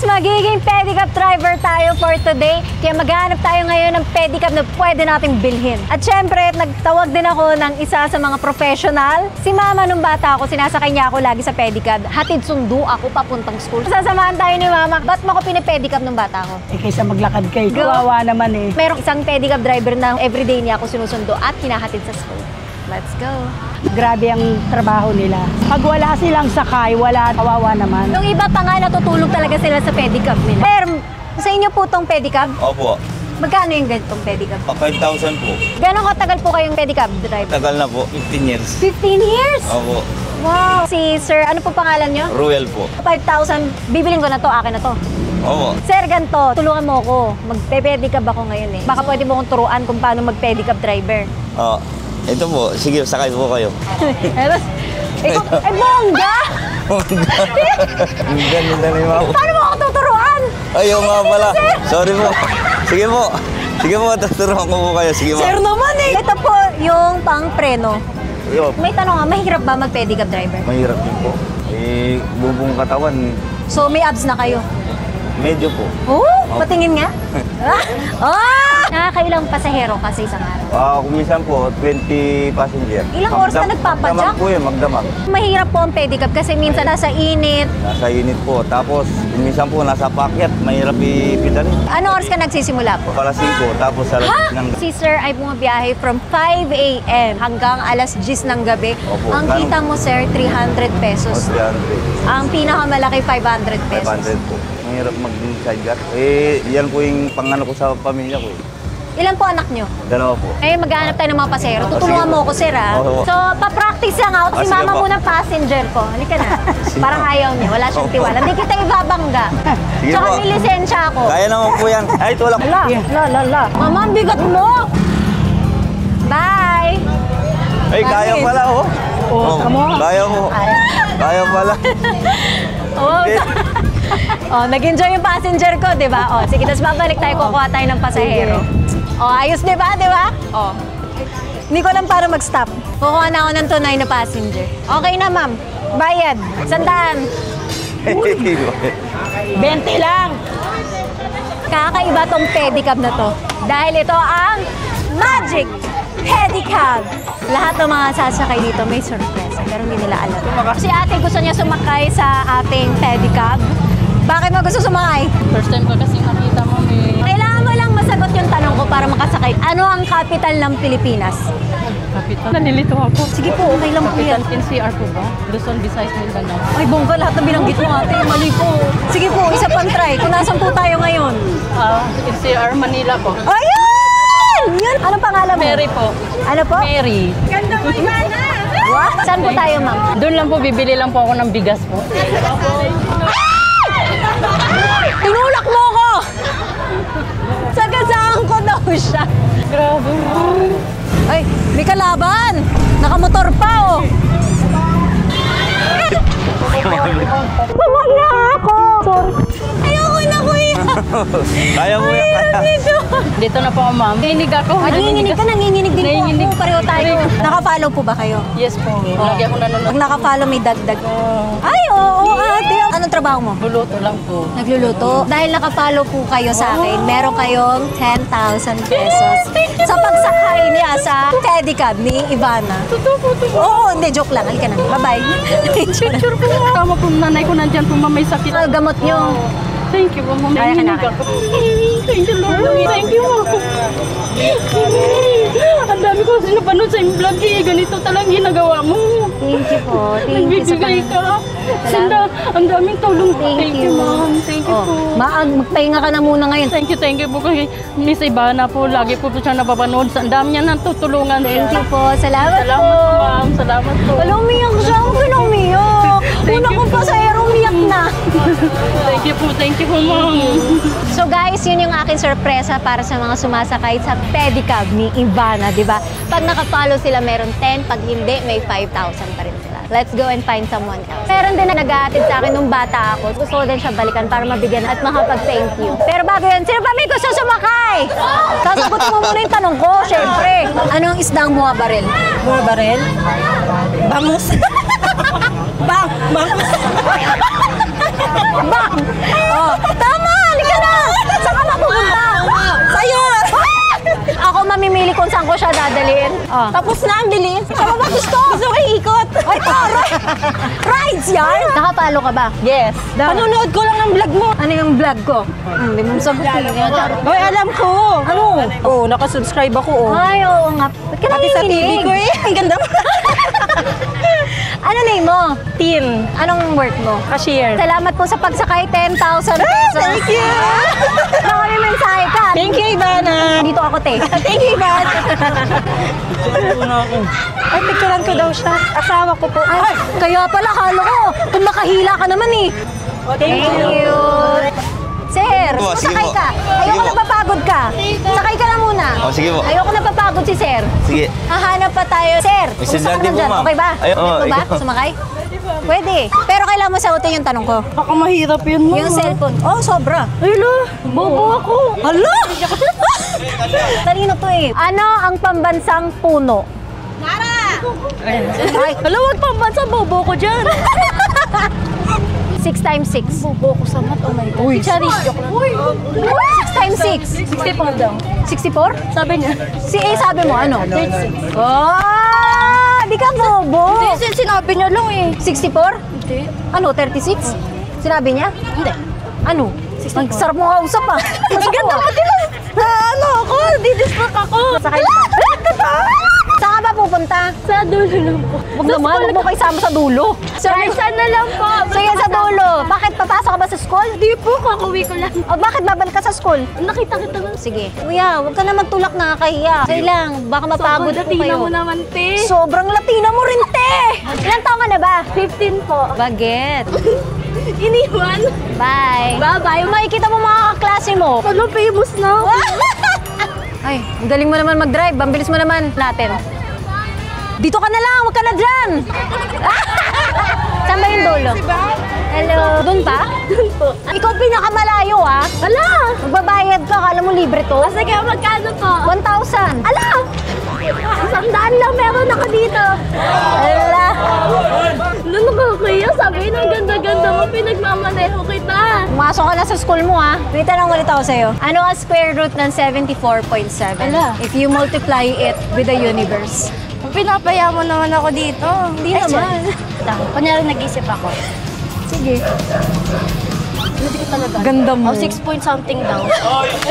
magiging pedicab driver tayo for today. Kaya maghanap tayo ngayon ng pedicab na pwede nating bilhin. At syempre, nagtawag din ako ng isa sa mga professional. Si Mama nung bata ako, sinasakay niya ako lagi sa pedicab. Hatid sundo ako papuntang school. Sasamahan tayo ni Mama. Ba't mo ko pinipedicab nung bata ako? Eh, kaysa maglakad kayo. Kawawa naman eh. Merong isang pedicab driver na everyday niya ako sinusundo at hinahatid sa school. Let's go! Grabe ang trabaho nila. Pag wala silang sakay, wala, kawawa naman. Yung iba pa nga natutulog talaga sila sa pedicab nila. Pero sa inyo po tong pedicab? Opo. Magkano yung ganitong pedicab? 5,000 po. Gano'ng katagal po kayong pedicab driver? Tagal na po. 15 years. 15 years? Opo. Wow! Si Sir, ano po pangalan nyo? Ruel po. 5,000, bibiling ko na to, akin na to. Opo. Sir, ganito, tulungan mo ako. Magpe-pedicab ako ngayon eh. Baka pwede mo akong turuan kung paano mag-pedicab driver. Oh, ito po. Sige, sakay po kayo. Ay, bongga! Ang ganda ni Mama. Paano mo ako tuturuan? Ayaw nga pala. Sorry po. Sige po. Sige po, tuturuan ko po kayo. Sige po. Sir naman eh! Ito po yung pang-preno. Yo, May tanong nga, mahirap ba mag-pedicab driver? mahirap din po. Eh, bubong katawan. So, may abs na kayo? Medyo po. Oh, patingin nga. Nakakailang pasahero kasi isang araw. Kung minsan po, 20 passenger. Ilang oras ka nagpapadyak? Magdamag po yun, magdamag. Mahirap po ang pedicab kasi minsan nasa init. Nasa init po. Tapos, minsan po, nasa pakyat. Mahirap ipidalin. Ano oras ka nagsisimula po? Para 5, tapos alas 10 ng Si Sir ay bumabiyahe from 5 a.m. hanggang alas 10 ng gabi. Opo, Ang kita mo, Sir, 300 pesos. 300. Ang pinakamalaki, 500 pesos. 500 po. Mahirap mag-sidecar. Eh, yan po yung pangano ko sa pamilya ko. Ilan po anak nyo? 2 po. Eh, maghanap tayo ng mga pasahero. Sige Tutulungan po. mo ako, Sir, ha? Oo. So, pa-practice lang ako. Si Sige Mama po. muna passenger ko. Halika na. Sige Parang po. ayaw niya. Wala siyang Opo. tiwala. Hindi kita ibabangga. Sige Tsaka po. may lisensya ako. Kaya naman po yan. Ay, ito lang. La. Mama, ang bigat mo! Bye! Ay, kaya Bakit? pala, oh. Oh, tama. Kaya po. Kaya pala. Oh, nag-enjoy yung passenger ko, di ba? Oh, sige, tapos babalik tayo, kukuha tayo ng pasahero. Oh, ayos, di ba? Di ba? Oh. Hindi ko alam paano mag-stop. Kukuha na ako ng tunay na passenger. Okay na, ma'am. Bayad. 100. 20 lang! Kakaiba tong pedicab na to. Dahil ito ang Magic Pedicab. Lahat ng mga sasakay dito may sorpresa, pero hindi nila alam. Si ate gusto niya sumakay sa ating pedicab. Bakit mo gusto sumakay? First time ko kasi nakita mo may Kailangan mo lang masagot yung tanong ko para makasakay. Ano ang capital ng Pilipinas? kapital. Nalilito ako. Sige po, okay lang po yan. Kapital NCR po ba? Luzon, Visayas, Mindanao. Ay, bongga, lahat na binanggit mo ate. Mali po. Sige po, isa pang try. Kung nasan po tayo ngayon? NCR, Manila po. Ayun! Yun! Anong pangalan mo? Mary po. Ano po? Mary. What? Saan po tayo, ma'am? Doon lang po, bibili lang po ako ng bigas po. Tinulak mo ko! Sagasaan ko daw siya. Grabe. Ay, may kalaban! Nakamotor pa, oh! Tumag na ako! Sorry. Ayoko na, kuya! Kaya mo yan. Dito na po ako, ma'am. Nanginig ako. Nanginginig ka, nanginginig din Nanginginig. po ako. Pareho tayo. Naka-follow po ba kayo? Yes po. Lagi ako nanonood. Pag naka-follow, may dagdag. Ay, oo, ate. Anong trabaho mo? Buluto lang po. Nagluluto. Dahil naka-follow po kayo sa akin, meron kayong 10,000 pesos sa pagsakay niya sa pedicab ni Ivana. Totoo po. Oo, hindi, joke lang. Halika na. Bye-bye. Picture po. Tama po, nanay ko nandyan po, ma'am, may sakit. Ang gamot nyo. Thank you po, ma'am. Kaya ka na. Nanginig ako. Thank you, Lord. Thank you, ma'am. Ang dami ko sinapanood sa yung vlog eh. Ganito talagang ginagawa mo. Thank you po. Thank you sa Nagbibigay ka. Ang daming tulong. Thank you, ma'am. Thank you po. Magpahinga ka na muna ngayon. Thank you po kay Miss Ivana po. Lagi po siya napapanood. Ang dami niya natutulungan. Thank you po. Salamat po. Salamat po, ma'am. Salamat po. Wala, umiyak siya. Ako pinumiyak. Una kong pasahero, umiyak na. Thank you po, ma'am. So guys, yun yung aking sorpresa para sa mga sumasakay sa pedicab ni Ivana, di ba? Pag nakafollow sila, meron 10. Pag hindi, may 5,000 pa rin sila. Let's go and find someone else. Meron din na nag-aatid sa akin nung bata ako. Gusto ko din siya balikan para mabigyan at makapag-thank you. Pero bago yan, sino pa may gusto sumakay? Sasagot mo muna yung tanong ko, syempre. Anong isdang bumabaril? Bumabaril? Bangus. Bangus. Bang! Oh, tama! Halika na! Saan ka mapupunta? Sa'yo! Ako mamimili kung saan ko siya dadalhin. Oh. Tapos na ang bilis. Saan ba gusto? Gusto ko ikot. Ay, rides yan? Nakapalo ka ba? Yes. Panonood ko lang ng vlog mo. Ano yung vlog ko? Hindi mo sabihin. Hoy, alam ko. Ano? Oo, nakasubscribe ako. Ay, oo nga. Ba't ka Pati sa TV ko eh. Ang ganda mo. Ano name mo? Tin. Anong work mo? Cashier. Salamat po sa pagsakay, 10,000 pesos. Thank you. Baka may mensahe ka. Thank you, Ivana. Dito ako, te. Thank you, Ivana. Ay, picturean ko daw siya. Asawa ko po. Ay, kaya pala, kala ko, kung makahila ka naman eh. Thank you. Sir, Po, sige sakay po. ka. Sige Ayoko po. napapagod ka. Sakay ka na muna. Oh, sige po. Ayoko napapagod si Sir. Sige. Hahanap pa tayo. Sir, May kumusta ka sandali na po, dyan? ma'am. Okay ba? Ay, oo, Pwede mo ba? ikaw. Sumakay? Pwede. Pero kailangan mo sagutin yung tanong ko. Baka mahirap yun mo. Yung cellphone. Oh, sobra. Hala, bobo ako. Hala! Talino to eh. Ano ang pambansang puno? Ay, hala, wag pambansa, bobo ko dyan. 6 times 6. Bobo ko sa mat, oh my God. Uy. Charis, joke lang. 6 times 6. 64 daw. 64? Sabi niya. Si A sabi mo ano? 36. Oh! Di ka bobo! Hindi, sinabi niya lang eh. 64? Hindi. Ano, 36? Sinabi niya? Hindi. Ano? Ang sarap mo kausap ah. Ang ganda mo din. Ano ako? Didistract ako. Sakay ka. Saan ka ba pupunta? Sa dulo lang po. Huwag naman, huwag mo kayo sama sa dulo. Kahit saan na lang po. Sige, sa dulo. Bakit papasok ka ba sa school? Hindi po, kakuwi ko lang. O bakit babalik ka sa school? Nakita kita lang. Sige. Kuya, huwag ka naman tulak, nakakahiya. Sige lang, baka mapagod po Tingnan kayo. mo naman, te. Sobrang Latina mo rin, te! Ilang taon ka na ba? 15 po. Baget. Iniwan. Bye. Bye-bye. Makikita mo mga kaklase mo. Ano, famous na. Ay, ang galing mo naman mag-drive. Ang bilis mo naman natin. Dito ka na lang, huwag ka na dyan. Saan ba yung dulo? Hello. Doon pa? Doon po. Ikaw pinakamalayo ah. Ala! Magbabayad ka, kala mo libre to? Sige, magkano po? 1,000. Ala! 100 lang meron ako dito. Ala. Ano ka kaya? Sabi ng ganda-ganda mo, pinagmamaneho kita. Pumasok ka na sa school mo ah. May tanong ulit ako sa'yo. Ano ang square root ng 74.7? Ala. If you multiply it with the universe. Pinapaya mo naman ako dito. Hindi naman. Kunyari nag-isip ako. Sige. Hindi ko talaga. Ganda mo. Oh, 6 point something daw.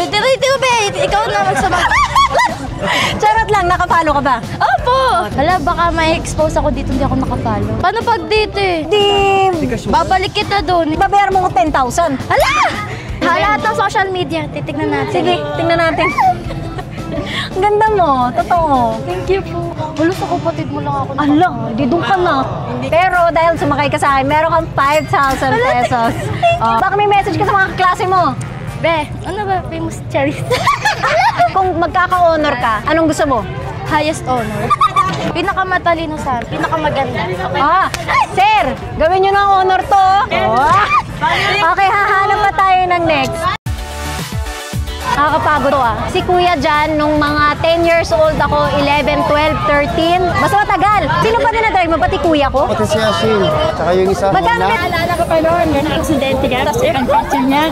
Tiro, be. Ikaw na magsabat. Charot lang, nakapalo ka ba? Opo! Hala, baka may expose ako dito, hindi ako nakapalo. Paano pag dito eh? Di, Babalik kita doon. babayar mo ko 10,000. Hala! Lahat ng social media, titignan natin. Sige, tingnan natin. Ang ganda mo, totoo. Thank you po. Wala sa kapatid mo lang ako. Ala, di doon ka na. Pero dahil sumakay ka sa akin, meron kang 5,000 pesos. Baka may message ka sa mga klase mo. Be, ano ba? Famous cherries. Kung magkaka-honor ka, anong gusto mo? Highest honor. Pinakamatalino sa amin. Pinakamaganda. Okay. Ah, sir, gawin nyo ng honor to. Okay, hahanap pa tayo ng next. Nakakapagod to ah. Si Kuya dyan, nung mga 10 years old ako, 11, 12, 13, basta matagal. Sino pa dinadrive mo? Pati kuya ko? Pati si Ashin, tsaka yung isa Magkano? na, Naalala ko pa noon, yan ang aksidente niya. Tapos yung picture niya.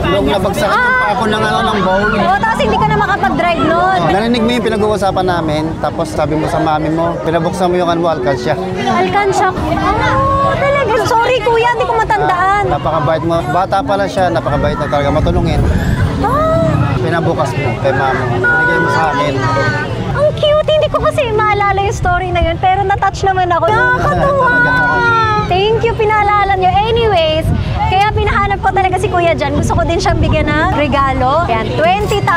nung nabagsakan pa ako ng, ng bowl. Oo, tapos hindi ka na makapag-drive nun. Narinig mo yung pinag-uusapan namin, tapos sabi mo sa mami mo, pinabuksan mo yung alkansya. Alkansya. Oh, talaga. Sorry kuya, hindi ko matandaan. Napakabait mo. Bata pala siya, napakabait na talaga matulungin. Pinabukas mo kay mama. Binigay mo sa amin. Ang cute. Hindi ko kasi maalala yung story na yun, pero natouch naman ako. Nakakatuwa. Thank you, pinaalala nyo. Anyways, kaya pinahanap ko talaga si Kuya dyan. Gusto ko din siyang bigyan ng regalo. Yan, 20,000.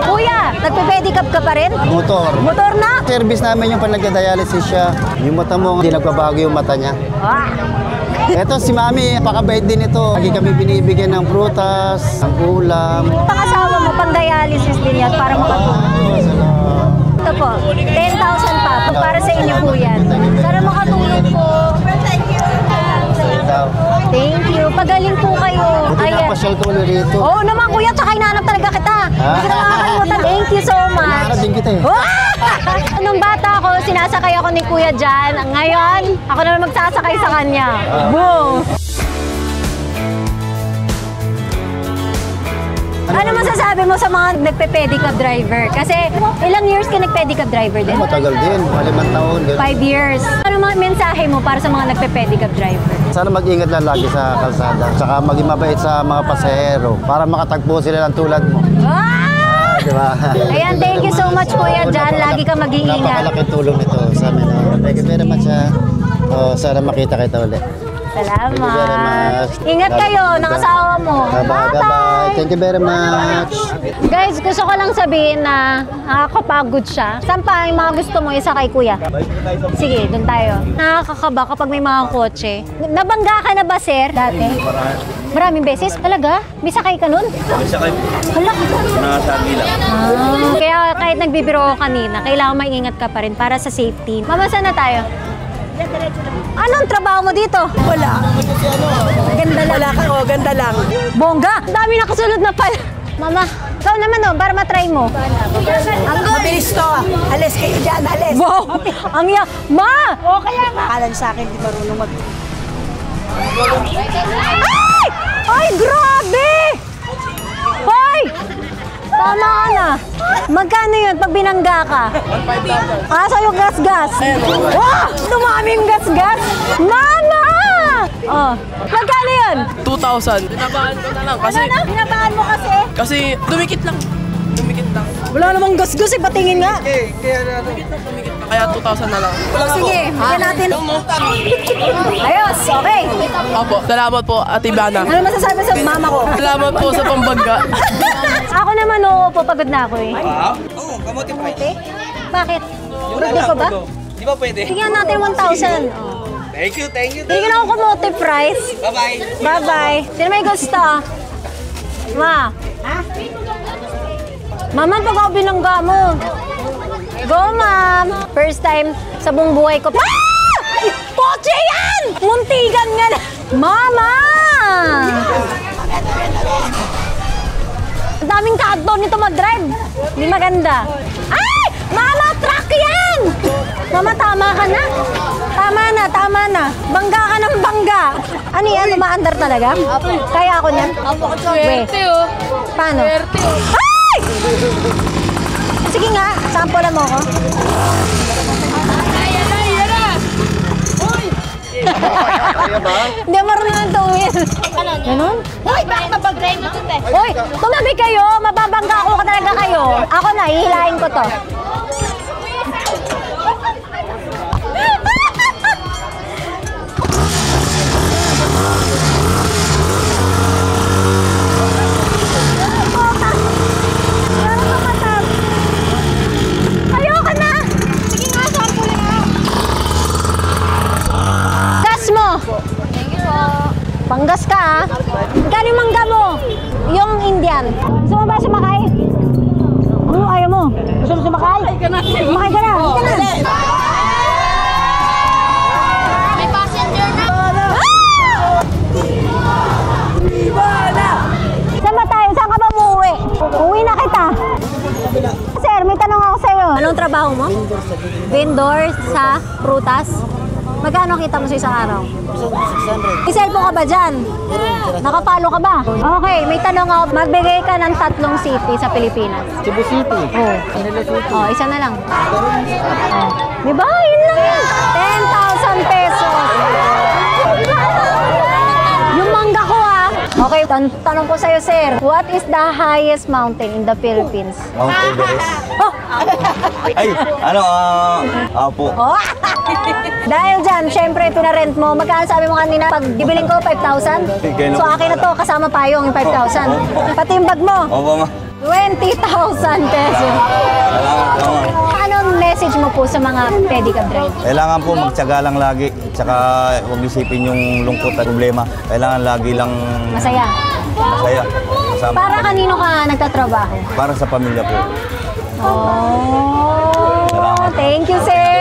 Kuya, nagpe-pedicab ka pa rin? Motor. Motor na? Service namin yung panagda-dialysis siya. Yung mata mo, hindi nagbabago yung mata niya. Ah. Eto si mami, pakabait din ito. Lagi kami binibigyan ng prutas, ng ulam. Ang asawa mo, pang-dialysis din yan para makatulong. Ito po, 10,000 pa. Para sa inyo po yan. Sana makatulong po. Thank you. Pagaling po kayo. Buti Ayan. napasyal Papasyal ko ulit rito. Oo naman kuya, tsaka hinahanap talaga kita. Hindi ko na makakalimutan. Thank you so much. Hinahanap din kita eh. Nung bata ako, sinasakay ako ni kuya dyan. Ngayon, ako na magsasakay sa kanya. Boom! Ano masasabi mo sa mga nagpe-pedicab driver? Kasi ilang years ka nagpe-pedicab driver din? Matagal din, 5 taon. 5 years. Ano mga mensahe mo para sa mga nagpe-pedicab driver? Sana mag-ingat lang lagi sa kalsada. Tsaka maging mabait sa mga pasahero para makatagpo sila ng tulad mo. Ah! Di ba? Ayan, thank you so much kuya dyan. Lagi ka mag-iingat. Napakalaking tulong nito sa amin. Thank you very much. Sana makita kita ulit. Salamat. Thank you very much. Ingat kayo ng asawa mo. Bye-bye. Thank you very much. Guys, gusto ko lang sabihin na nakakapagod siya. Saan pa yung mga gusto mo isa kay kuya? Sige, doon tayo. Nakakakaba kapag may mga kotse. Nabangga ka na ba, sir? Dati? Maraming beses? Talaga? May sakay ka nun? May sakay po. Hala. Nakasagi lang. Kaya kahit nagbibiro ko kanina, kailangan maingat ka pa rin para sa safety. Mama, saan na tayo? Anong trabaho mo dito? Wala. Ganda lang. Wala ka, oh, ganda lang. Bongga! Dami nakasunod na pala. Mama, ikaw naman para matry mo. Mabilis to. Alis kayo dyan, alis. Wow! Ang Ma! O kaya nga. Akalan sa akin, di marunong mag... Ay! Ay, grabe! Hoy! Tama ka na. Magkano yun pag binangga ka? 1,500. Asa yung gas-gas? Wow! Dumami yung gas-gas? Mama! Oh, magkano yun? 2,000. Binabahan ko na lang kasi... Ano? Binabahan mo kasi? Kasi dumikit lang. Dumikit lang. Wala namang gas-gas eh, patingin nga. Dumikit lang. Kaya 2,000 na lang. Sige, bigyan natin. Ayos, okay. Opo. Salamat po, Ate Ivana. Ano masasabi sa mama ko? Salamat po sa pambagga. Ako naman, oo, papagod na ako eh. Oo, kamote price. Bakit? Birthday ko ba? Di ba pwede? Bigyan natin 1,000. Thank you, thank you. Bigyan ako kamote price. Bye-bye. Bye-bye. Sino may gusto? Ma. Mama, pag ako binangga mo. Go, ma'am. First time sa buong buhay ko. Ah! Kotse yan! Muntigan nga na. Mama! Ang daming kanto nito mag-drive. Hindi maganda. Ay! Mama, truck yan! Mama, tama ka na. Tama na. Bangga ka ng bangga. Ano yan? Umaandar talaga? Kaya ako niyan? Swerte oh. Paano? Swerte oh. Ay! Sige nga, sample mo ko. Hindi marunong ng tuwil. Ganon? Hoy, bakit mapag-drive mo ito, te? Hoy, tumabi kayo. Mababangga ako talaga kayo. Ako na, hihilahin ko to. Ayoko na! Sige nga, sample nga. Gas mo! Thank you po. Panggas ka ha? Magkano yung mangga mo? Yung Indian. Gusto mo ba sumakay? Ano ayaw mo? Gusto mo sumakay? Sumakay ka na. Sumakay ka na. May passenger na. Saan ba tayo? Saan ka ba umuwi? Uwi na kita. Sir, may tanong ako sa'yo. Anong trabaho mo? Vendor sa prutas? Magkano kita mo sa isang araw? 600. May cellphone ka ba dyan? Nakapalo ka ba? Okay, may tanong ako. Magbigay ka ng 3 city sa Pilipinas. Cebu City. Oh. Oh, isa na lang. Oh. Diba? Yun lang yun. 10,000 pesos. Yung mangga ko ha. Okay, tanong ko sa'yo, sir. What is the highest mountain in the Philippines? Mount Everest. Oh! Ay, ano, apo. Oh! Dahil dyan, syempre, pinarent mo. Magkano sabi mo kanina? Pag bibiling ko, 5,000? So akin na to, kasama payong yung 5,000. Pati yung bag mo, Opo, ma. 20,000 pesos. Salamat. Anong message mo po sa mga pedicab driver? Kailangan po magtiyaga lang lagi. Tsaka huwag isipin yung lungkot at problema. Kailangan lagi lang Masaya. masaya. Kasama Para kanino ka nagtatrabaho? Para sa pamilya po. Oh, thank you, sir.